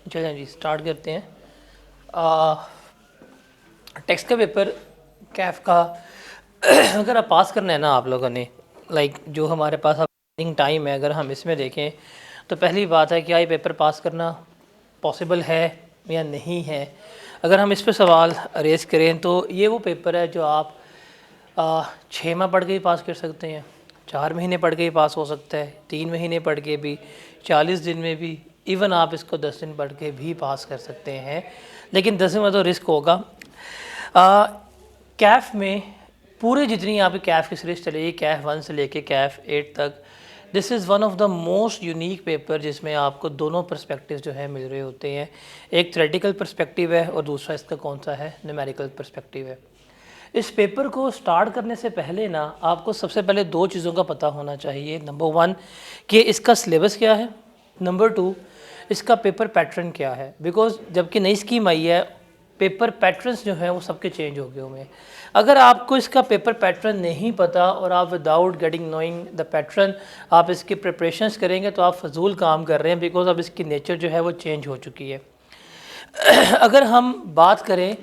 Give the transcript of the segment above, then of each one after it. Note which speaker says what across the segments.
Speaker 1: चलें जी स्टार्ट करते हैं। टेक्स्ट का पेपर कैफ का अगर आप पास करना है ना आप लोगों ने, जो हमारे पास अब टाइम है, अगर हम इसमें देखें तो पहली बात है क्या ये पेपर पास करना पॉसिबल है या नहीं है। अगर हम इस पर सवाल रेज़ करें तो ये वो पेपर है जो आप 6 माह पढ़ के ही पास कर सकते हैं, 4 महीने पढ़ के ही पास हो सकता है, 3 महीने पढ़ के भी, 40 दिन में भी, इवन आप इसको 10 दिन पढ़ के भी पास कर सकते हैं। लेकिन 10 दिन में तो रिस्क होगा। कैफ़ में पूरे जितनी आपकी कैफ़ की सीरीज़ चलेगी, कैफ़ 1 से लेके कैफ़ 8 तक, this is one of the most unique paper जिसमें आपको दोनों पर्सपेक्टिव जो है मिल रहे होते हैं। एक थ्योरेटिकल पर्सपेक्टिव है और दूसरा इसका कौन सा है, न्यूमेरिकल पर्सपेक्टिव है। इस पेपर को स्टार्ट करने से पहले ना आपको सबसे पहले 2 चीज़ों का पता होना चाहिए। नंबर 1 कि इसका सिलेबस क्या है, नंबर 2 इसका पेपर पैटर्न क्या है। बिकॉज़ जबकि नई स्कीम आई है, पेपर पैटर्न्स जो हैं वो सबके चेंज हो गए हुए हैं। अगर आपको इसका पेपर पैटर्न नहीं पता और आप without getting knowing the pattern आप इसकी प्रिपरेशंस करेंगे तो आप फजूल काम कर रहे हैं, बिकॉज़ अब इसकी नेचर जो है वो चेंज हो चुकी है। अगर हम बात करें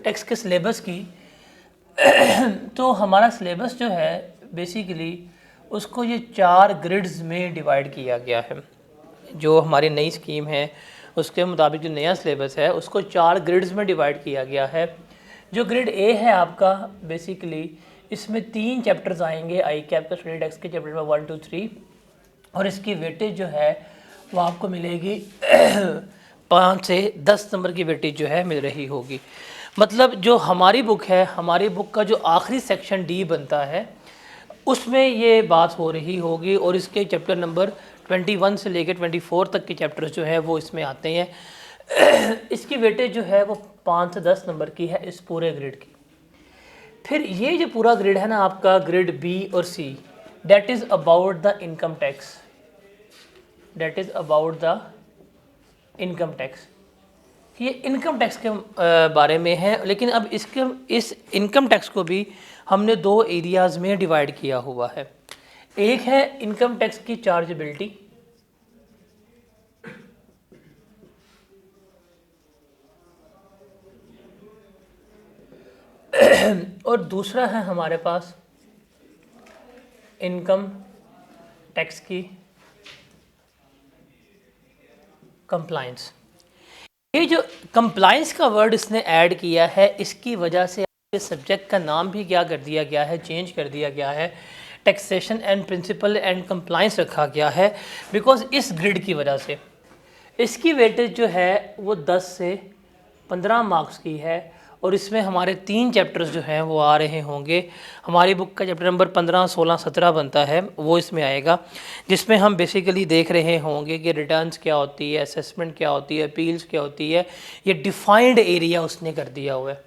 Speaker 1: टेक्स्ट के सिलेबस की तो हमारा सिलेबस जो है बेसिकली उसको ये 4 ग्रिड्स में डिवाइड किया गया है। जो हमारी नई स्कीम है उसके मुताबिक जो नया सिलेबस है उसको 4 ग्रिड्स में डिवाइड किया गया है। जो ग्रिड ए है आपका, बेसिकली इसमें 3 चैप्टर्स आएंगे आई कैप का स्टडी टेक्स्ट के, चैप्टर नंबर 1 2 3, और इसकी वेटेज जो है वो आपको मिलेगी 5 से 10 नंबर की वेटेज जो है मिल रही होगी। मतलब जो हमारी बुक है, हमारी बुक का जो आखिरी सेक्शन डी बनता है उसमें ये बात हो रही होगी, और इसके चैप्टर नंबर 21 से लेकर 24 तक के चैप्टर्स जो है वो इसमें आते हैं। इसकी वेटेज जो है वो 5 से 10 नंबर की है इस पूरे ग्रिड की। फिर ये जो पूरा ग्रिड है ना आपका, ग्रिड बी और C, that is about the income tax, that is about the income tax. ये इनकम टैक्स के बारे में है। लेकिन अब इस इनकम टैक्स को भी हमने 2 एरियाज़ में डिवाइड किया हुआ है। एक है इनकम टैक्स की चार्जेबिलिटी, और दूसरा है हमारे पास इनकम टैक्स की कंप्लायंस। ये जो कंप्लायंस का वर्ड इसने ऐड किया है, इसकी वजह से इस सब्जेक्ट का नाम भी क्या कर दिया गया है, चेंज कर दिया गया है, taxation and principle and compliance रखा गया है। बिकॉज इस ग्रिड की वजह से इसकी वेटेज जो है वो 10 से 15 मार्क्स की है, और इसमें हमारे 3 चैप्टर्स जो हैं वो आ रहे होंगे। हमारी बुक का चैप्टर नंबर 15, 16, 17 बनता है, वो इसमें आएगा, जिसमें हम बेसिकली देख रहे होंगे कि रिटर्न्स क्या होती है, असेसमेंट क्या होती है, अपील्स क्या होती है। ये डिफाइंड एरिया उसने कर दिया हुआ है।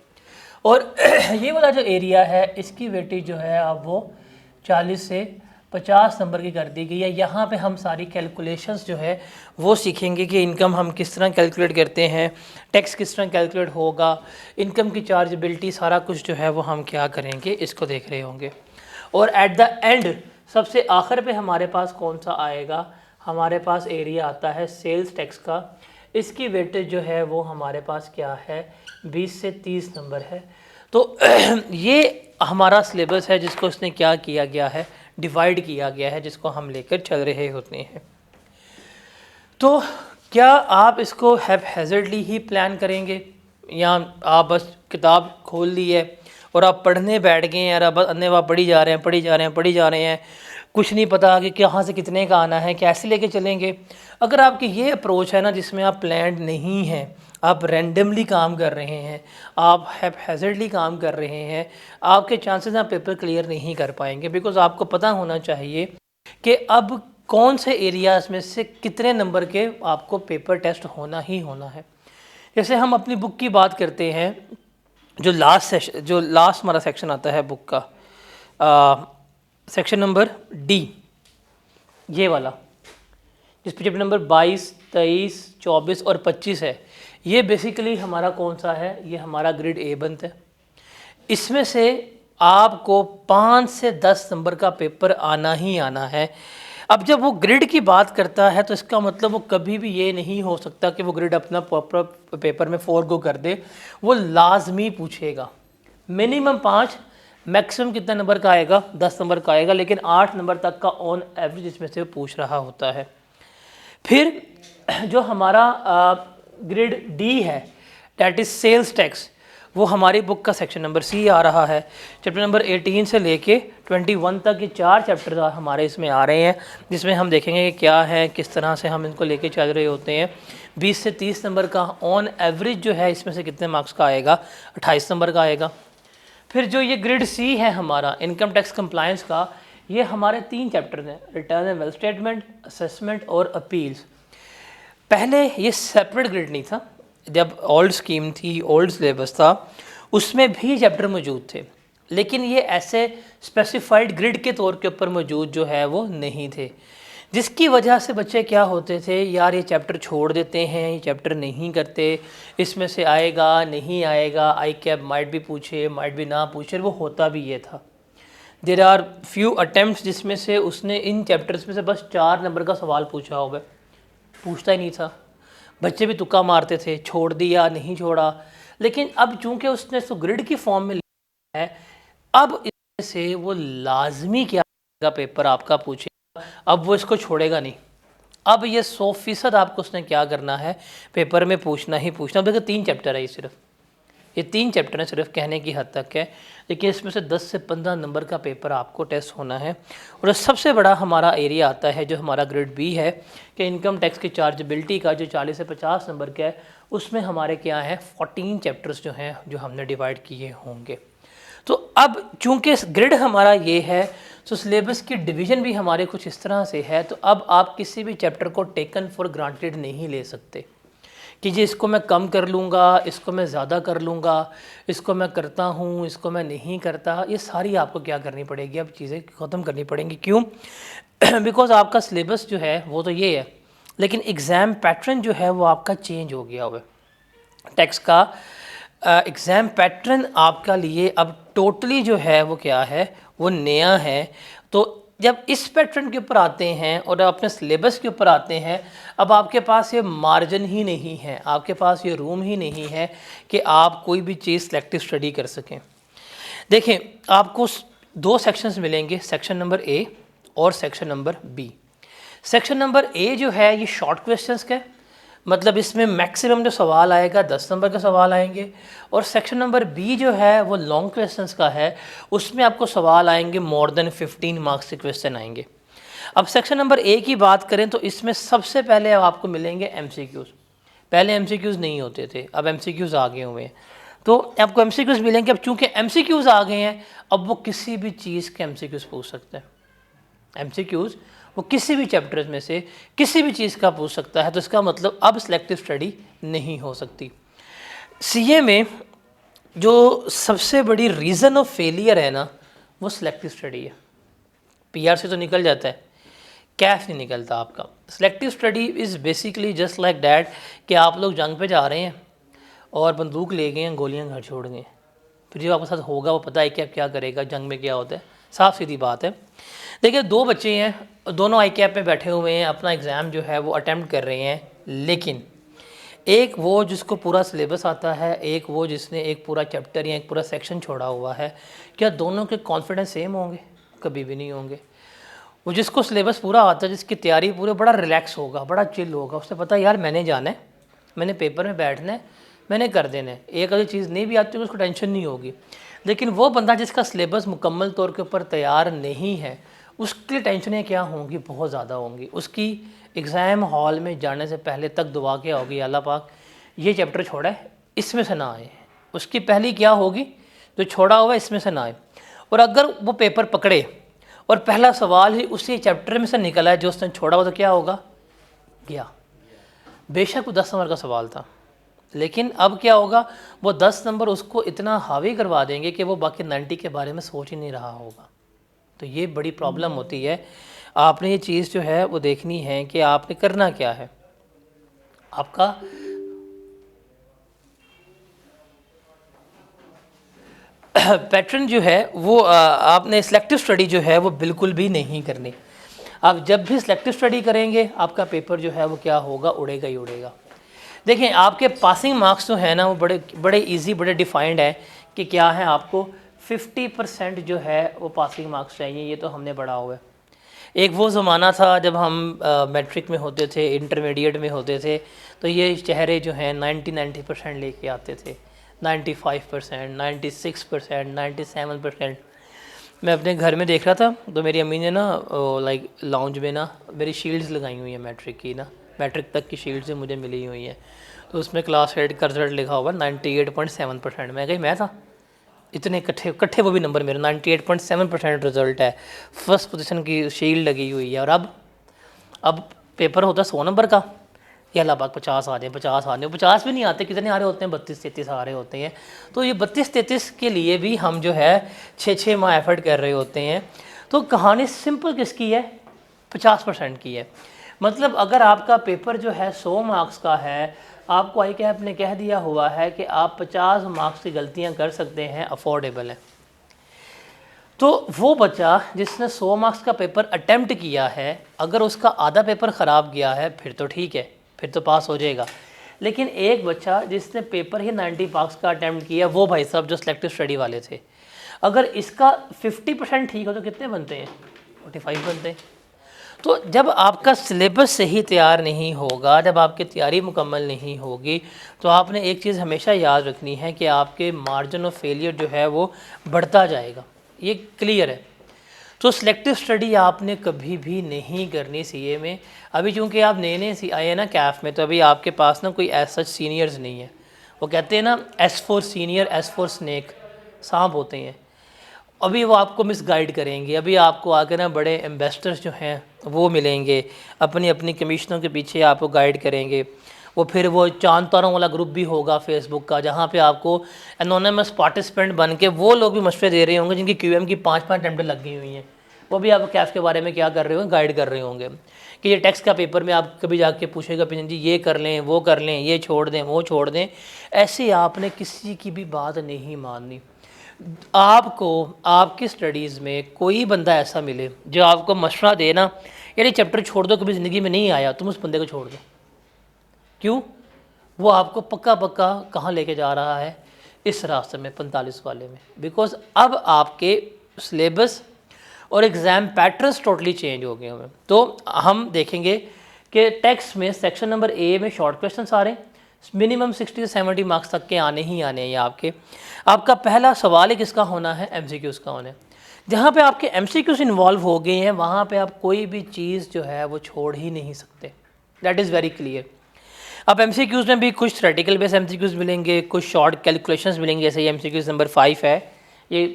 Speaker 1: और ये वाला जो एरिया है इसकी वेटेज जो है अब वो 40 से 50 नंबर की कर दी गई है। यहाँ पे हम सारी कैलकुलेशंस जो है वो सीखेंगे कि इनकम हम किस तरह कैलकुलेट करते हैं, टैक्स किस तरह कैलकुलेट होगा, इनकम की चार्जेबिलिटी, सारा कुछ जो है वो हम क्या करेंगे इसको देख रहे होंगे। और एट द एंड सबसे आखिर पे हमारे पास कौन सा आएगा, हमारे पास एरिया आता है सेल्स टैक्स का। इसकी वेटेज जो है वो हमारे पास क्या है, 20 से 30 नंबर है। तो ये हमारा सिलेबस है जिसको इसने क्या किया गया है, डिवाइड किया गया है, जिसको हम लेकर चल रहे होते हैं। तो क्या आप इसको हैज़र्डली ही प्लान करेंगे, या आप बस किताब खोल ली है और आप पढ़ने बैठ गए हैं और अब अन्यवा पढ़ी जा रहे हैं, कुछ नहीं पता कि कहाँ से कितने का आना है, कैसे लेके चलेंगे। अगर आपकी ये अप्रोच है ना जिसमें आप प्लान्ड नहीं हैं, आप रैंडमली काम कर रहे हैं, आप हैज़र्डली काम कर रहे हैं, आपके चांसेस आप पेपर क्लियर नहीं कर पाएंगे। बिकॉज़ आपको पता होना चाहिए कि अब कौन से एरियाज़ में से कितने नंबर के आपको पेपर टेस्ट होना ही होना है। जैसे हम अपनी बुक की बात करते हैं, जो लास्ट हमारा सेक्शन आता है बुक का, सेक्शन नंबर डी, ये वाला, जिस पे चैप्टर नंबर 22, 23, 24 और 25 है, ये बेसिकली हमारा कौन सा है, ये हमारा ग्रेड ए बनता है। इसमें से आपको 5 से 10 नंबर का पेपर आना ही आना है। अब जब वो ग्रिड की बात करता है तो इसका मतलब वो कभी भी ये नहीं हो सकता कि वो ग्रिड अपना प्रॉपर पेपर में 4 को कर दे, वो लाजमी पूछेगा मिनिमम 5, मैक्सिमम कितना नंबर का आएगा, 10 नंबर का आएगा, लेकिन 8 नंबर तक का ऑन एवरेज इसमें से पूछ रहा होता है। फिर जो हमारा ग्रिड डी है, डैट इज़ सेल्स टैक्स, वो हमारी बुक का सेक्शन नंबर सी आ रहा है। चैप्टर नंबर 18 से लेके 21 तक ये 4 चैप्टर हमारे इसमें आ रहे हैं, जिसमें हम देखेंगे कि क्या है, किस तरह से हम इनको लेके चल रहे होते हैं। 20 से 30 नंबर का ऑन एवरेज जो है इसमें से कितने मार्क्स का आएगा, 28 नंबर का आएगा। फिर जो ये ग्रिड सी है हमारा इनकम टैक्स कंप्लायंस का, ये हमारे 3 चैप्टर हैं, return and wealth statement, assessment और अपील्स। पहले ये सेपरेट ग्रिड नहीं था, जब ओल्ड स्कीम थी, ओल्ड सिलेबस था, उसमें भी चैप्टर मौजूद थे, लेकिन ये ऐसे स्पेसिफाइड ग्रिड के तौर के ऊपर मौजूद जो है वो नहीं थे, जिसकी वजह से बच्चे क्या होते थे, यार ये चैप्टर छोड़ देते हैं, ये चैप्टर नहीं करते, इसमें से आएगा नहीं आएगा, आई कैप माइट भी पूछे माइट भी ना पूछे, वो होता भी ये था। देर आर फ्यू अटैम्प्ट्स जिसमें से उसने इन चैप्टर्स में से बस 4 नंबर का सवाल पूछा होगा, पूछता ही नहीं था, बच्चे भी तुक्का मारते थे, छोड़ दिया नहीं छोड़ा। लेकिन अब चूंकि उसने इसको ग्रिड की फॉर्म में लिया है, अब इससे वो लाजमी क्या पेपर आपका पूछेगा, अब वो इसको छोड़ेगा नहीं, अब ये 100% आपको उसने क्या करना है, पेपर में पूछना ही पूछना। देखो 3 चैप्टर है ये, सिर्फ ये 3 चैप्टर हैं, सिर्फ कहने की हद तक है, लेकिन इसमें से 10 से 15 नंबर का पेपर आपको टेस्ट होना है। और सबसे बड़ा हमारा एरिया आता है जो हमारा ग्रेड बी है, कि इनकम टैक्स की चार्जेबिलिटी का जो 40 से 50 नंबर का है, उसमें हमारे क्या है 14 चैप्टर्स जो हैं जो हमने डिवाइड किए होंगे। तो अब चूंकि ग्रिड हमारा ये है, तो सिलेबस की डिवीज़न भी हमारे कुछ इस तरह से है, तो अब आप किसी भी चैप्टर को टेकन फॉर ग्रांटेड नहीं ले सकते कि जी इसको मैं कम कर लूँगा, इसको मैं ज़्यादा कर लूँगा, इसको मैं करता हूँ, इसको मैं नहीं करता। ये सारी आपको क्या करनी पड़ेगी, अब चीज़ें ख़त्म करनी पड़ेंगी। क्यों? बिकॉज आपका सिलेबस जो है वो तो ये है, लेकिन एग्ज़ाम पैटर्न जो है वो आपका चेंज हो गया हुआ है। टैक्स का एग्ज़ाम पैटर्न आपका लिए अब टोटली जो है वो क्या है, वो नया है। तो जब इस पैटर्न के ऊपर आते हैं और अपने सिलेबस के ऊपर आते हैं, अब आपके पास ये मार्जिन ही नहीं है, आपके पास ये रूम ही नहीं है कि आप कोई भी चीज़ सिलेक्टिव स्टडी कर सकें। देखें, आपको 2 सेक्शंस मिलेंगे, सेक्शन नंबर ए और section number B. Section number A जो है ये शॉर्ट क्वेश्चंस का है, मतलब इसमें मैक्सिमम जो सवाल आएगा 10 नंबर का सवाल आएंगे। और सेक्शन नंबर बी जो है वो लॉन्ग क्वेश्चंस का है, उसमें आपको सवाल आएंगे मोर देन 15 मार्क्स के क्वेश्चन आएंगे। अब सेक्शन नंबर ए की बात करें तो इसमें सबसे पहले आपको मिलेंगे एमसीक्यूज़। पहले एमसीक्यूज़ नहीं होते थे, अब एमसीक्यूज़ आ गए हुए हैं, तो आपको एमसीक्यूज़ मिलेंगे। अब चूँकि एमसीक्यूज़ आ गए हैं, अब वो किसी भी चीज़ के एमसीक्यूज़ पूछ सकते हैं। एमसीक्यूज़ वो किसी भी चैप्टर्स में से किसी भी चीज़ का पूछ सकता है, तो इसका मतलब अब सिलेक्टिव स्टडी नहीं हो सकती। सीए में जो सबसे बड़ी रीज़न ऑफ फेलियर है ना, वो सिलेक्टिव स्टडी है। पीआर से तो निकल जाता है, कैश नहीं निकलता आपका। Selective study is basically just like that कि आप लोग जंग पे जा रहे हैं और बंदूक ले गए हैं, गोलियां घर छोड़ गए, फिर जो आपके साथ होगा वो पता है कि आप क्या करेगा, जंग में क्या होता है, साफ सीधी बात है। देखिए 2 बच्चे हैं, दोनों आई कैप में बैठे हुए हैं, अपना एग्ज़ाम जो है वो अटैम्प्ट कर रहे हैं, लेकिन एक वो जिसको पूरा सिलेबस आता है, एक वो जिसने एक पूरा चैप्टर या एक पूरा सेक्शन छोड़ा हुआ है। क्या दोनों के कॉन्फिडेंस सेम होंगे? कभी भी नहीं होंगे। वो जिसको सिलेबस पूरा आता है, जिसकी तैयारी पूरे, बड़ा रिलैक्स होगा, बड़ा चिल होगा, उससे पता है यार मैंने जाना है, मैंने पेपर में बैठना है, मैंने कर देना है, एक अगर चीज़ नहीं भी आती तो उसको टेंशन नहीं होगी। लेकिन वो बंदा जिसका सिलेबस मुकम्मल तौर के ऊपर तैयार नहीं है, उसके लिए टेंशनें क्या होंगी, बहुत ज़्यादा होंगी। उसकी एग्ज़ाम हॉल में जाने से पहले तक दुआ क्या होगी, अल्लाह पाक ये चैप्टर छोड़ा है इसमें से ना आए। उसकी पहली क्या होगी, जो छोड़ा हुआ है इसमें से ना आए। और अगर वो पेपर पकड़े और पहला सवाल ही उसी चैप्टर में से निकला है जो उसने छोड़ा हुआ, तो क्या होगा, गया। बेशक वो 10 नंबर का सवाल था, लेकिन अब क्या होगा, वो 10 नंबर उसको इतना हावी करवा देंगे कि वो बाकी 90 के बारे में सोच ही नहीं रहा होगा। तो ये बड़ी प्रॉब्लम होती है। आपने ये चीज़ जो है वो देखनी है कि आपने करना क्या है। आपका पैटर्न जो है वो आपने सिलेक्टिव स्टडी जो है वो बिल्कुल भी नहीं करनी। आप जब भी सिलेक्टिव स्टडी करेंगे आपका पेपर जो है वो क्या होगा, उड़ेगा ही उड़ेगा। देखें आपके पासिंग मार्क्स जो है ना वो बड़े बड़े ईजी, बड़े डिफाइंड है कि क्या है, आपको 50% जो है वो पासिंग मार्क्स चाहिए, ये तो हमने पढ़ा हुआ है। एक वो ज़माना था जब हम मैट्रिक में होते थे, इंटरमीडिएट में होते थे, तो ये चेहरे जो हैं 90% लेके आते थे, 95%, 96%, 97%। मैं अपने घर में देख रहा था तो मेरी अम्मी ने ना लाइक लाउंज में ना मेरी शील्ड्स लगाई हुई हैं मैट्रिक की ना, मैट्रिक तक की शील्ड्स मुझे मिली हुई हैं, तो उसमें क्लास 8 का रिजल्ट लिखा हुआ 98.7%। मैं कही मैं था, इतने इकट्ठे वो भी नंबर मेरे 98.7% रिजल्ट है, फर्स्ट पोजीशन की शील्ड लगी हुई है। और अब पेपर होता है 100 नंबर का, या अल्लाह पाक 50 आ जाए, 50 आ जाए, 50 भी नहीं आते, कितने आ रहे होते हैं, 32-33 आ रहे होते हैं। तो ये 32-33 के लिए भी हम जो है 6-6 माह एफर्ट कर रहे होते हैं। तो कहानी सिंपल किसकी है, 50% की है। मतलब अगर आपका पेपर जो है 100 मार्क्स का है, आपको आई कैप ने कह दिया हुआ है कि आप 50 मार्क्स की गलतियां कर सकते हैं, अफोर्डेबल है। तो वो बच्चा जिसने 100 मार्क्स का पेपर अटेम्प्ट किया है, अगर उसका आधा पेपर ख़राब गया है फिर तो ठीक है, फिर तो पास हो जाएगा। लेकिन एक बच्चा जिसने पेपर ही 90 मार्क्स का अटेम्प्ट किया, वो भाई साहब जो सिलेक्टिव स्टडी वाले थे, अगर इसका 50% ठीक हो तो कितने बनते हैं, 45 बनते हैं। तो जब आपका सिलेबस सही तैयार नहीं होगा, जब आपकी तैयारी मुकम्मल नहीं होगी, तो आपने एक चीज़ हमेशा याद रखनी है कि आपके मार्जिन ऑफ फेलियर जो है वो बढ़ता जाएगा, ये क्लियर है। तो सिलेक्टिव स्टडी आपने कभी भी नहीं करनी सीए में। अभी चूँकि आप नए नए सी आए हैं ना कैफ में, तो अभी आपके पास ना कोई ऐसा सीनियर्स नहीं है। वो कहते हैं ना S for senior, S for snake, सांप होते हैं। अभी वो आपको मिसगाइड करेंगे, अभी आपको आगे ना बड़े इन्वेस्टर्स जो हैं वो मिलेंगे, अपनी अपनी कमीशनों के पीछे आपको गाइड करेंगे। वो फिर वो चांद तारों वाला ग्रुप भी होगा फेसबुक का, जहाँ पे आपको एनोनिमस पार्टिसिपेंट बन के वो लोग भी मशवरे दे रहे होंगे जिनकी क्यूएम की 5-5 अटेम्प्ट लगी हुई हैं। वो भी आप कैफ के बारे में क्या कर रहे होंगे, गाइड कर रहे होंगे कि ये टेक्स्ट का पेपर में आप कभी जाके पूछेगा पिन जी ये कर लें, वो कर लें, ये छोड़ दें, वो छोड़ दें। ऐसे आपने किसी की भी बात नहीं माननी। आपको आपकी स्टडीज़ में कोई बंदा ऐसा मिले जो आपको मशवरा दे ना, यार ये चैप्टर छोड़ दो, कभी ज़िंदगी में नहीं आया, तुम उस बंदे को छोड़ दो। क्यों? वो आपको पक्का पक्का कहाँ लेके जा रहा है, इस रास्ते में 45 वाले में। बिकॉज अब आपके सिलेबस और एग्ज़ाम पैटर्न्स टोटली चेंज हो गए हैं। तो हम देखेंगे कि टेक्स्ट में सेक्शन नंबर ए में शॉर्ट क्वेश्चन आ रहे हैं, मिनिमम 60 से 70 मार्क्स तक के आने ही आने हैं। ये आपका पहला सवाल है किसका होना है, एमसीक्यूज़ का होना है। जहाँ पे आपके एमसीक्यूज़ इन्वॉल्व हो गए हैं वहाँ पे आप कोई भी चीज़ जो है वो छोड़ ही नहीं सकते, दैट इज़ वेरी क्लियर। अब एमसीक्यूज़ में भी कुछ थ्योरेटिकल बेस एमसीक्यूज़ मिलेंगे, कुछ शॉर्ट कैलकुलेशंस मिलेंगे, जैसे ये एमसीक्यूज़ नंबर 5 है, ये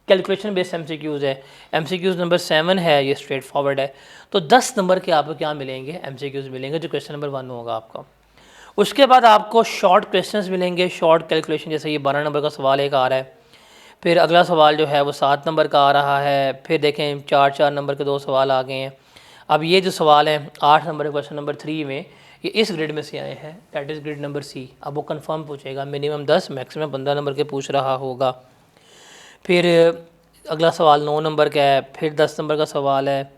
Speaker 1: कैलकुलेशन बेस्ड एमसीक्यूज़ है। एमसीक्यूज़ नंबर 7 है, ये स्ट्रेट फॉरवर्ड है। तो 10 नंबर के आपको क्या मिलेंगे, एमसीक्यूज़ मिलेंगे, जो क्वेश्चन नंबर 1 होगा आपका। उसके बाद आपको शॉर्ट क्वेश्चंस मिलेंगे, शॉर्ट कैलकुलेशन, जैसे ये 12 नंबर का सवाल एक आ रहा है, फिर अगला सवाल जो है वो 7 नंबर का आ रहा है, फिर देखें 4 नंबर के 2 सवाल आ गए हैं। अब ये जो सवाल है 8 नंबर क्वेश्चन नंबर 3 में, ये इस ग्रेड में से आए हैं, that is grade number C. अब वो कंफर्म पूछेगा, मिनिमम 10 मैक्सिमम 15 नंबर के पूछ रहा होगा। फिर अगला सवाल 9 नंबर का है, फिर 10 नंबर का सवाल है,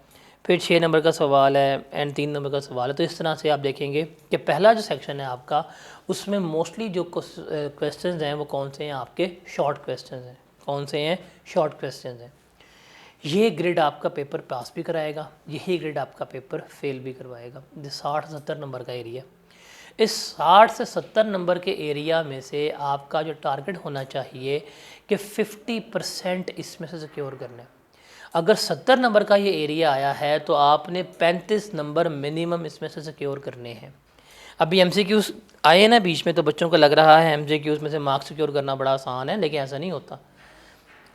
Speaker 1: फिर 6 नंबर का सवाल है एंड 3 नंबर का सवाल है। तो इस तरह से आप देखेंगे कि पहला जो सेक्शन है आपका, उसमें मोस्टली जो क्वेश्चंस हैं वो कौन से हैं, आपके शॉर्ट क्वेश्चंस हैं। कौन से हैं, शॉर्ट क्वेश्चंस हैं। ये ग्रेड आपका पेपर पास भी कराएगा, यही ग्रेड आपका पेपर फेल भी करवाएगा। 60-70 नंबर का एरिया, इस 60 से 70 नंबर के एरिया में से आपका जो टारगेट होना चाहिए कि 50% इसमें से सिक्योर करना है। अगर 70 नंबर का ये एरिया आया है तो आपने 35 नंबर मिनिमम इसमें से सिक्योर करने हैं। अभी एमसीक्यूज़ आए ना बीच में, तो बच्चों को लग रहा है एमसीक्यूज़ में से मार्क्स सिक्योर करना बड़ा आसान है, लेकिन ऐसा नहीं होता।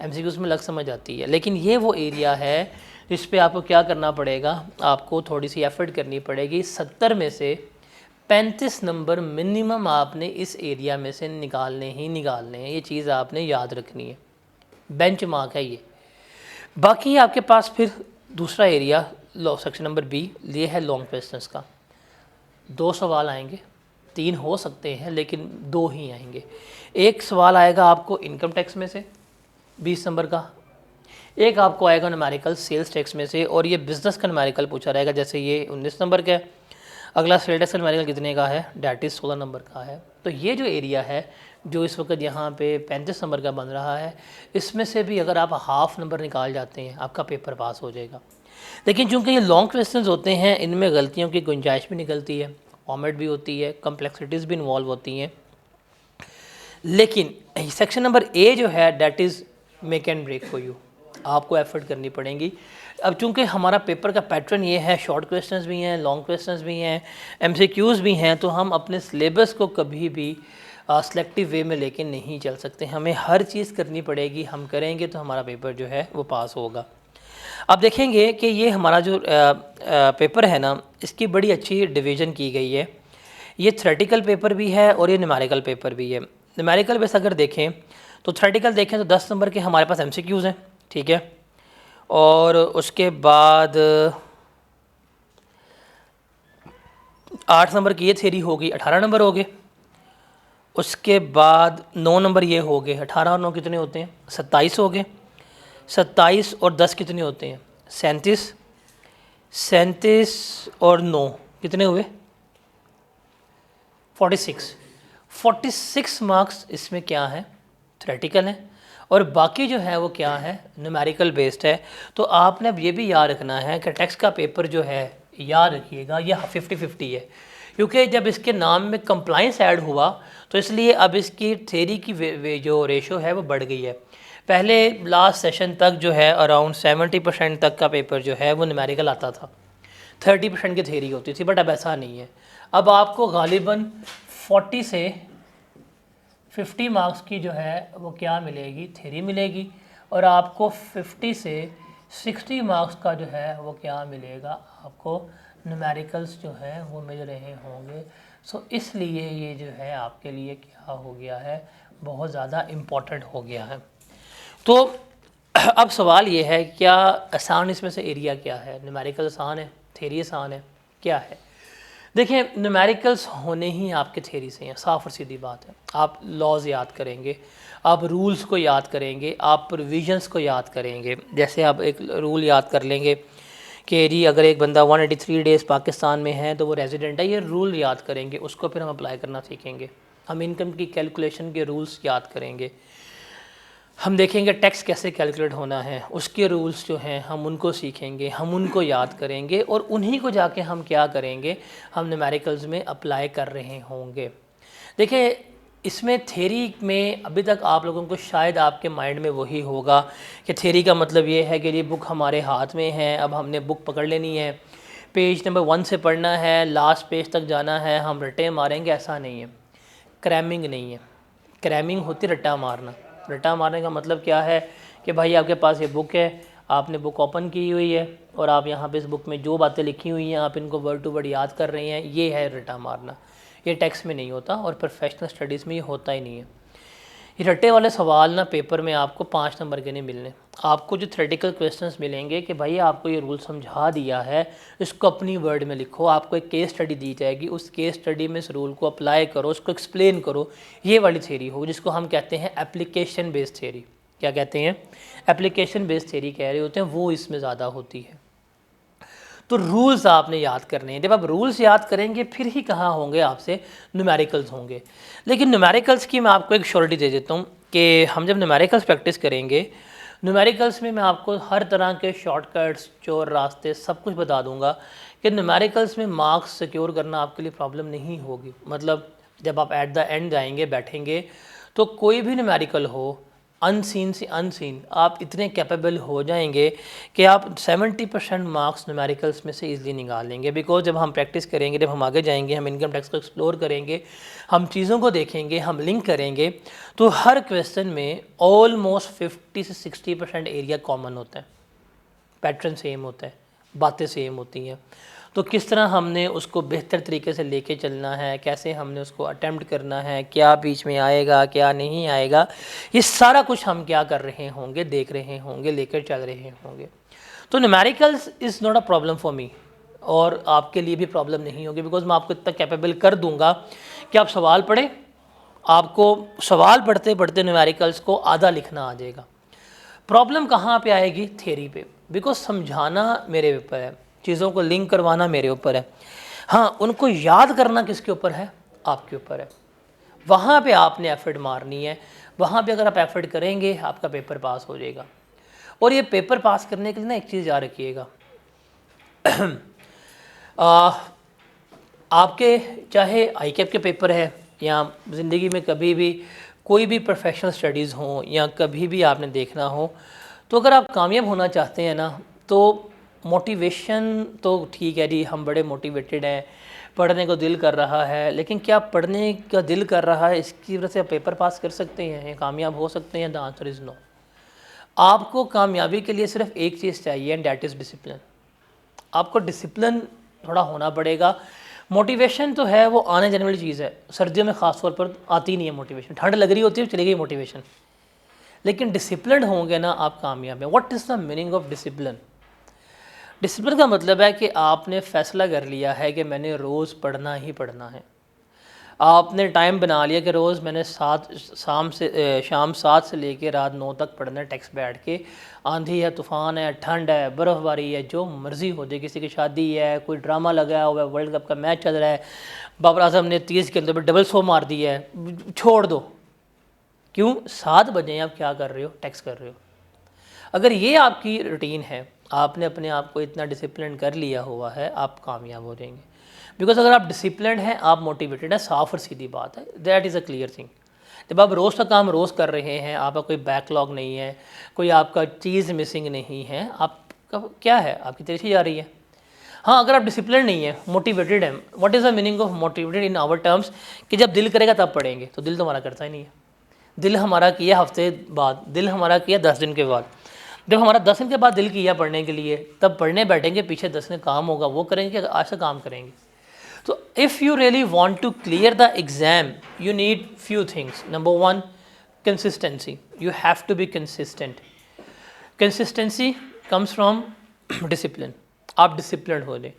Speaker 1: एमसीक्यूज़ में लग समझ आती है, लेकिन ये वो एरिया है जिस पे आपको क्या करना पड़ेगा, आपको थोड़ी सी एफर्ट करनी पड़ेगी। 70 में से 35 नंबर मिनिमम आपने इस एरिया में से निकालने ही निकालने हैं। ये चीज़ आपने याद रखनी है, बेंच मार्क है ये। बाकी आपके पास फिर दूसरा एरिया सेक्शन नंबर बी, ये है लॉन्ग क्वेश्चंस का। 2 सवाल आएंगे, 3 हो सकते हैं लेकिन 2 ही आएंगे। एक सवाल आएगा आपको इनकम टैक्स में से 20 नंबर का, एक आपको आएगा न्यूमेरिकल सेल्स टैक्स में से, और ये बिजनेस का न्यूमेरिकल पूछा रहेगा, जैसे ये 19 नंबर का है। अगला सेल टैक्स का न्यूमेरिकल कितने का है, डैट इज़ 16 नंबर का है। तो ये जो एरिया है जो इस वक्त यहाँ पे 35 नंबर का बन रहा है, इसमें से भी अगर आप हाफ नंबर निकाल जाते हैं आपका पेपर पास हो जाएगा। लेकिन चूंकि ये लॉन्ग क्वेश्चंस होते हैं, इनमें गलतियों की गुंजाइश भी निकलती है, फॉर्मेट भी होती है, कम्प्लेक्सिटीज़ भी इन्वॉल्व होती हैं। लेकिन सेक्शन नंबर ए जो है that is make and break for you, आपको एफर्ट करनी पड़ेगी। अब चूंकि हमारा पेपर का पैटर्न ये है, शॉर्ट क्वेश्चंस भी हैं, लॉन्ग क्वेश्चंस भी हैं, एमसीक्यूज़ भी हैं, तो हम अपने सिलेबस को कभी भी सेलेक्टिव वे में लेके नहीं चल सकते। हमें हर चीज़ करनी पड़ेगी, हम करेंगे तो हमारा पेपर जो है वो पास होगा। अब देखेंगे कि ये हमारा जो पेपर है ना, इसकी बड़ी अच्छी डिवीज़न की गई है। ये थ्योरेटिकल पेपर भी है और ये न्यूमेरिकल पेपर भी है। न्यूमेरिकल बेस अगर देखें तो थ्योरेटिकल देखें तो 10 नंबर के हमारे पास एमसीक्यूज़ हैं, ठीक है, और उसके बाद 8 नंबर की ये थ्योरी होगी, 18 नंबर हो गए। उसके बाद 9 नंबर ये हो गए, 18 और 9 कितने होते हैं, 27 हो गए। 27 और 10 कितने होते हैं, 37। 37 और 9 कितने हुए, 46। 46 मार्क्स इसमें क्या है, थ्योरेटिकल है, और बाकी जो है वो क्या है, न्यूमेरिकल बेस्ड है। तो आपने अब ये भी याद रखना है कि टेक्स्ट का पेपर जो है, याद रखिएगा ये 50-50 है, क्योंकि जब इसके नाम में कंप्लाइंस ऐड हुआ तो इसलिए अब इसकी थ्योरी की जो रेशो है वो बढ़ गई है। पहले लास्ट सेशन तक जो है अराउंड 70% तक का पेपर जो है वो न्यूमेरिकल आता था, 30% की थ्योरी होती थी, बट अब ऐसा नहीं है। अब आपको गालिबन 40 से 50 मार्क्स की जो है वो क्या मिलेगी, थ्योरी मिलेगी, और आपको 50 से 60 मार्क्स का जो है वो क्या मिलेगा, आपको न्यूमेरिकल्स जो है वो मिल रहे होंगे। सो इसलिए ये जो है आपके लिए क्या हो गया है, बहुत ज़्यादा इम्पॉर्टेंट हो गया है। तो अब सवाल ये है, क्या आसान इसमें से एरिया क्या है, न्यूमेरिकल आसान है, थ्योरी आसान है, क्या है? देखिए, न्यूमेरिकल्स होने ही आपके थ्योरी से हैं, साफ और सीधी बात है। आप लॉज याद करेंगे, आप रूल्स को याद करेंगे, आप प्रोविजंस को याद करेंगे। जैसे आप एक रूल याद कर लेंगे कि जी अगर एक बंदा 183 डेज़ पाकिस्तान में है तो वो रेजिडेंट है, ये रूल याद करेंगे, उसको फिर हम अप्लाई करना सीखेंगे। हम इनकम की कैलकुलेशन के रूल्स याद करेंगे, हम देखेंगे टैक्स कैसे कैलकुलेट होना है, उसके रूल्स जो हैं हम उनको सीखेंगे, हम उनको याद करेंगे, और उन्हीं को जाके हम क्या करेंगे, हम न्यूमेरिकल्स में अप्लाई कर रहे होंगे। देखिए, इसमें थ्योरी में अभी तक आप लोगों को शायद आपके माइंड में वही होगा कि थ्योरी का मतलब ये है कि ये बुक हमारे हाथ में है, अब हमने बुक पकड़ लेनी है, पेज नंबर 1 से पढ़ना है, लास्ट पेज तक जाना है, हम रट्टे मारेंगे। ऐसा नहीं है, क्रैमिंग नहीं है। क्रैमिंग होती रट्टा मारना। रट्टा मारने का मतलब क्या है कि भाई आपके पास ये बुक है, आपने बुक ओपन की हुई है और आप यहाँ पे इस बुक में जो बातें लिखी हुई हैं आप इनको वर्ड टू वर्ड याद कर रहे हैं, ये है रट्टा मारना। ये टेक्स्ट में नहीं होता और प्रोफेशनल स्टडीज़ में ये होता ही नहीं है। ये रट्टे वाले सवाल ना पेपर में आपको 5 नंबर के नहीं मिलने। आपको जो थ्योरेटिकल क्वेश्चंस मिलेंगे कि भाई आपको ये रूल समझा दिया है, इसको अपनी वर्ड में लिखो, आपको एक केस स्टडी दी जाएगी, उस केस स्टडी में इस रूल को अप्लाई करो, उसको एक्सप्लेन करो, ये वाली थ्योरी हो, जिसको हम कहते हैं एप्लीकेशन बेस्ड थ्योरी। क्या कहते हैं, एप्लीकेशन बेस्ड थ्योरी कह रहे होते हैं, वो इसमें ज़्यादा होती है। तो रूल्स आपने याद करने हैं। जब आप रूल्स याद करेंगे फिर ही कहाँ होंगे आपसे न्यूमेरिकल्स होंगे। लेकिन न्यूमेरिकल्स की मैं आपको एक श्योरिटी दे देता हूँ कि हम जब न्यूमेरिकल्स प्रैक्टिस करेंगे, न्यूमेरिकल्स में मैं आपको हर तरह के शॉर्टकट्स, चोर रास्ते, सब कुछ बता दूंगा कि न्यूमेरिकल्स में मार्क्स सिक्योर करना आपके लिए प्रॉब्लम नहीं होगी। मतलब जब आप एट द एंड जाएंगे, बैठेंगे, तो कोई भी न्यूमेरिकल हो, अनसीन से अनसीन, आप इतने कैपेबल हो जाएंगे कि आप 70% मार्क्स न्यूमेरिकल्स में से ईजिली निकाल लेंगे। बिकॉज जब हम प्रैक्टिस करेंगे, जब हम आगे जाएंगे, हम इनकम टैक्स को एक्सप्लोर करेंगे, हम चीज़ों को देखेंगे, हम लिंक करेंगे, तो हर क्वेश्चन में ऑलमोस्ट 50 से 60% एरिया कॉमन होता है, पैटर्न सेम होता है, बातें सेम होती हैं। तो किस तरह हमने उसको बेहतर तरीके से लेके चलना है, कैसे हमने उसको अटेम्प्ट करना है, क्या बीच में आएगा, क्या नहीं आएगा, ये सारा कुछ हम क्या कर रहे होंगे, देख रहे होंगे, लेकर चल रहे होंगे। तो numericals is not a problem for me, और आपके लिए भी प्रॉब्लम नहीं होगी, बिकॉज मैं आपको इतना कैपेबल कर दूंगा कि आप सवाल पढ़ें, आपको सवाल पढ़ते पढ़ते न्यूमेरिकल्स को आधा लिखना आ जाएगा। प्रॉब्लम कहाँ पे आएगी? थ्योरी पे, बिकॉज समझाना मेरे ऊपर है, चीज़ों को लिंक करवाना मेरे ऊपर है, हाँ उनको याद करना किसके ऊपर है? आपके ऊपर है। वहाँ पे आपने एफर्ट मारनी है, वहाँ पे अगर आप एफर्ट करेंगे आपका पेपर पास हो जाएगा। और ये पेपर पास करने के लिए ना एक चीज़ याद रखिएगा, आपके चाहे आईकैप के पेपर है या ज़िंदगी में कभी भी कोई भी प्रोफेशनल स्टडीज़ हों या कभी भी आपने देखना हो, तो अगर आप कामयाब होना चाहते हैं ना, तो मोटिवेशन तो ठीक है जी, हम बड़े मोटिवेटेड हैं, पढ़ने को दिल कर रहा है, लेकिन क्या पढ़ने का दिल कर रहा है इसकी वजह से आप पेपर पास कर सकते हैं या कामयाब हो सकते हैं? The answer is no. आपको कामयाबी के लिए सिर्फ एक चीज़ चाहिए एंड डैट इज़ डिसिप्लिन। आपको डिसिप्लिन थोड़ा होना पड़ेगा। मोटिवेशन तो है वो आने जाने वाली चीज़ है, सर्दियों में ख़ास तौर पर आती नहीं है मोटिवेशन, ठंड लग रही होती है चली गई मोटिवेशन, लेकिन डिसिप्लिन होंगे ना आप कामयाब हैं। What is the meaning of discipline? Discipline का मतलब है कि आपने फ़ैसला कर लिया है कि मैंने रोज़ पढ़ना ही पढ़ना है। आपने टाइम बना लिया कि रोज़ मैंने शाम 7 से लेकर रात 9 तक पढ़ना है टेक्स्ट बैठ के, आंधी है, तूफ़ान है, ठंड है, बर्फ़बारी है, जो मर्ज़ी हो जाए, किसी की शादी है, कोई ड्रामा लगाया हुआ है, वर्ल्ड कप का मैच चल रहा है, बाबर आज़म ने 30 के अंदर डबल 100 मार दिया है, छोड़ दो। क्यों? 7 बजे आप क्या कर रहे हो? टेक्स्ट कर रहे हो। अगर ये आपकी रूटीन है, आपने अपने आप को इतना डिसिप्लिन कर लिया हुआ है, आप कामयाब हो जाएंगे। बिकॉज अगर आप डिसिप्लिन हैं, आप मोटिवेटेड हैं, साफ और सीधी बात है, that is a clear thing. जब आप रोज़ का काम रोज़ कर रहे हैं, आपका कोई बैकलॉग नहीं है, कोई आपका चीज़ मिसिंग नहीं है, आपका क्या है? आपकी तेज़ी जा रही है। हाँ, अगर आप डिसिप्लिन नहीं है, मोटिवेटेड हैं, what is the meaning of motivated in our terms, कि जब दिल करेगा तब पढ़ेंगे, तो दिल तो हमारा करता ही नहीं है। दिल हमारा किया हफ्ते बाद, दिल हमारा किया 10 दिन के बाद, जब हमारा 10 दिन के बाद दिल किया पढ़ने के लिए, तब पढ़ने बैठेंगे, पीछे 10 दिन काम होगा वो करेंगे, आज से काम करेंगे। तो if you really want to clear the exam, you need few things. Number 1, consistency. You have to be consistent. Consistency comes from discipline. आप डिसिप्लिन हो जाए।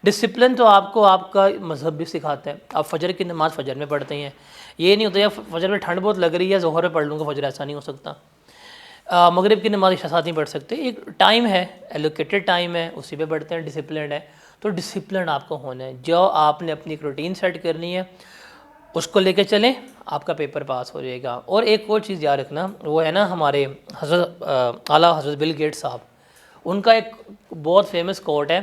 Speaker 1: डिसिप्लिन तो आपको आपका मज़हब भी सिखाता है। आप फजर की नमाज़ फजर में पढ़ते हैं, ये नहीं होता यार फजर में ठंड बहुत लग रही है ज़ोहर में पढ़ लूँगा फजर, ऐसा नहीं हो सकता। मगरिब की नमाज़ इशा साथ नहीं पढ़ सकते, एक टाइम है, एलोकेटेड टाइम है, उसी पे पढ़ते हैं, डिसिप्लिन है। तो डिसिप्लिन आपको होना है, जो आपने अपनी एक रूटीन सेट करनी है, उसको लेके चलें, आपका पेपर पास हो जाएगा। और एक और चीज़ याद रखना, वो है ना हमारे हज़रत आला हज़रत बिल गेट्स साहब, उनका एक बहुत फेमस कोट है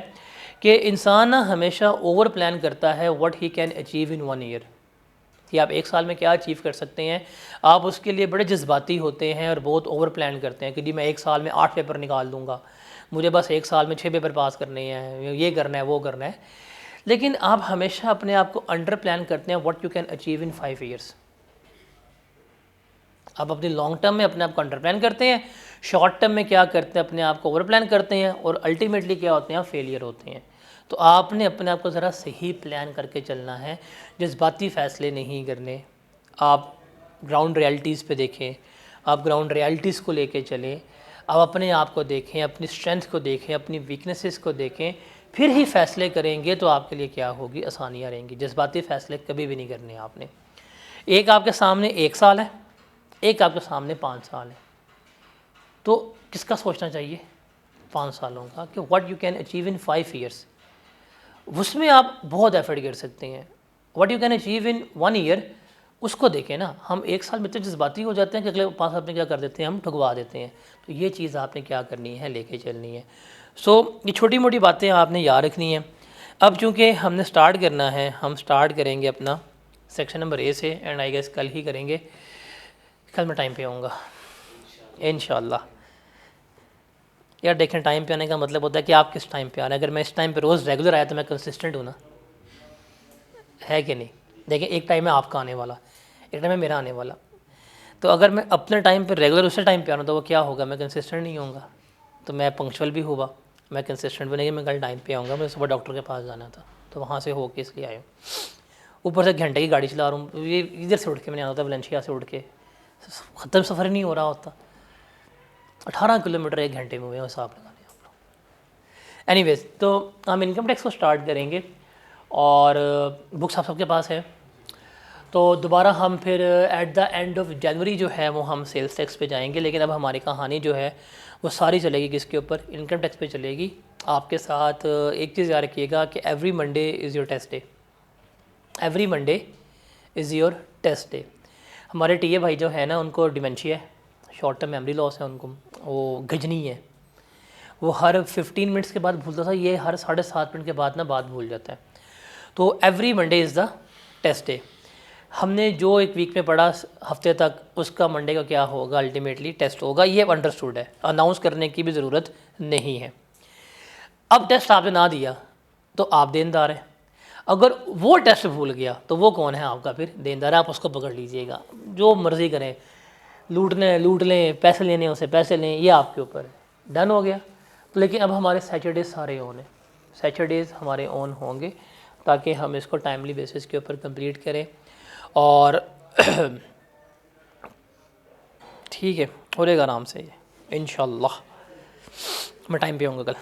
Speaker 1: कि इंसान ना हमेशा ओवर प्लान करता है what he can achieve in 1 year, कि आप 1 साल में क्या अचीव कर सकते हैं। आप उसके लिए बड़े जज्बाती होते हैं और बहुत ओवर प्लान करते हैं कि जी मैं 1 साल में 8 पेपर निकाल दूंगा, मुझे बस 1 साल में 6 पेपर पास करने हैं, ये करना है वो करना है। लेकिन आप हमेशा अपने आप को अंडर प्लान करते हैं what you can achieve in 5 years. आप अपनी लॉन्ग टर्म में अपने आप को अंडर प्लान करते हैं, शॉर्ट टर्म में क्या करते हैं, अपने आप को ओवर प्लान करते हैं, और अल्टीमेटली क्या होते हैं? फेलियर होते हैं। तो आपने अपने आप को ज़रा सही प्लान करके चलना है, जज्बाती फ़ैसले नहीं करने। आप ग्राउंड रियलिटीज़ पे देखें, आप ग्राउंड रियलिटीज़ को लेके चलें, आप अपने आप को देखें, अपनी स्ट्रेंथ को देखें, अपनी वीकनेसेस को देखें, फिर ही फ़ैसले करेंगे तो आपके लिए क्या होगी? आसानियाँ रहेंगी। जज्बाती फ़ैसले कभी भी नहीं करने आपने। एक आपके सामने 1 साल है, एक आपके सामने 5 साल है, तो किसका सोचना चाहिए? 5 सालों का, कि what you can achieve in 5 years. उसमें आप बहुत एफर्ट कर सकते हैं। What you can achieve in 1 year, उसको देखें ना। हम 1 साल में इतने जज्बाती हो जाते हैं कि अगले 5 साल में क्या कर देते हैं? हम ठुकवा देते हैं। तो ये चीज़ आपने क्या करनी है? लेके चलनी है। सो ये छोटी मोटी बातें आपने याद रखनी है। अब चूँकि हमने स्टार्ट करना है, हम स्टार्ट करेंगे अपना सेक्शन नंबर ए से, एंड आई गेस कल ही करेंगे। कल मैं टाइम पे आऊँगा इंशाल्लाह। यार देखें, टाइम पे आने का मतलब होता है कि आप किस टाइम पे आ रहे हैं। अगर मैं इस टाइम पे रोज़ रेगुलर आया तो मैं कंसिस्टेंट हूँ ना, है कि नहीं? देखें, एक टाइम है आपका आने वाला, एक टाइम है मेरा आने वाला। तो अगर मैं अपने टाइम पे रेगुलर उसी टाइम पे आ रहा हूँ तो वो क्या होगा? मैं कंसिस्टेंट नहीं होऊंगा। तो मैं पंक्चुअल भी हुआ, मैं कंसिस्टेंट बनेगी, मैं कल टाइम पे आऊँगा। मुझे सुबह डॉक्टर के पास जाना था, तो वहाँ से होके इसलिए आया हूँ। ऊपर से घंटे की गाड़ी चला रहा हूँ, ये इधर से उठ के मैंने आना था, वलेंशिया से उठ के, ख़त्म सफ़र नहीं हो रहा होता। 18 किलोमीटर 1 घंटे में हुए, हिसाब लगाने आप लोग। एनीवेज, तो हम इनकम टैक्स को स्टार्ट करेंगे, और बुक्स आप सबके पास है। तो दोबारा हम फिर at the end of January जो है वो हम सेल्स टैक्स पे जाएंगे, लेकिन अब हमारी कहानी जो है वो सारी चलेगी किसके ऊपर, इनकम टैक्स पे चलेगी। आपके साथ एक चीज़ याद रखिएगा कि every Monday is your test day, every Monday is your test day. हमारे टीए भाई जो है ना उनको डिमेंशिया है, शॉर्ट टर्म मेमोरी लॉस है उनको, वो गजनी है, वो हर 15 मिनट्स के बाद भूलता था, ये हर 7.5 मिनट के बाद ना बात भूल जाता है। तो every Monday is the test day. हमने जो एक वीक में पढ़ा हफ्ते तक, उसका मंडे का क्या होगा, अल्टीमेटली टेस्ट होगा, ये अंडरस्टूड है, अनाउंस करने की भी ज़रूरत नहीं है। अब टेस्ट आपने ना दिया तो आप देनदार हैं, अगर वो टेस्ट भूल गया तो वो कौन है आपका फिर देनदार है, आप उसको पकड़ लीजिएगा, जो मर्ज़ी करें, लूटने लूट लें, पैसे लेने उसे पैसे लें, ये आपके ऊपर है। डन हो गया। तो लेकिन अब हमारे सैटरडे सारे ऑन हैं, सैटरडेज़ हमारे ऑन होंगे ताकि हम इसको टाइमली बेसिस के ऊपर कंप्लीट करें। और ठीक है, हो जाएगा आराम से, इंशाल्लाह मैं टाइम पे आऊँगा कल।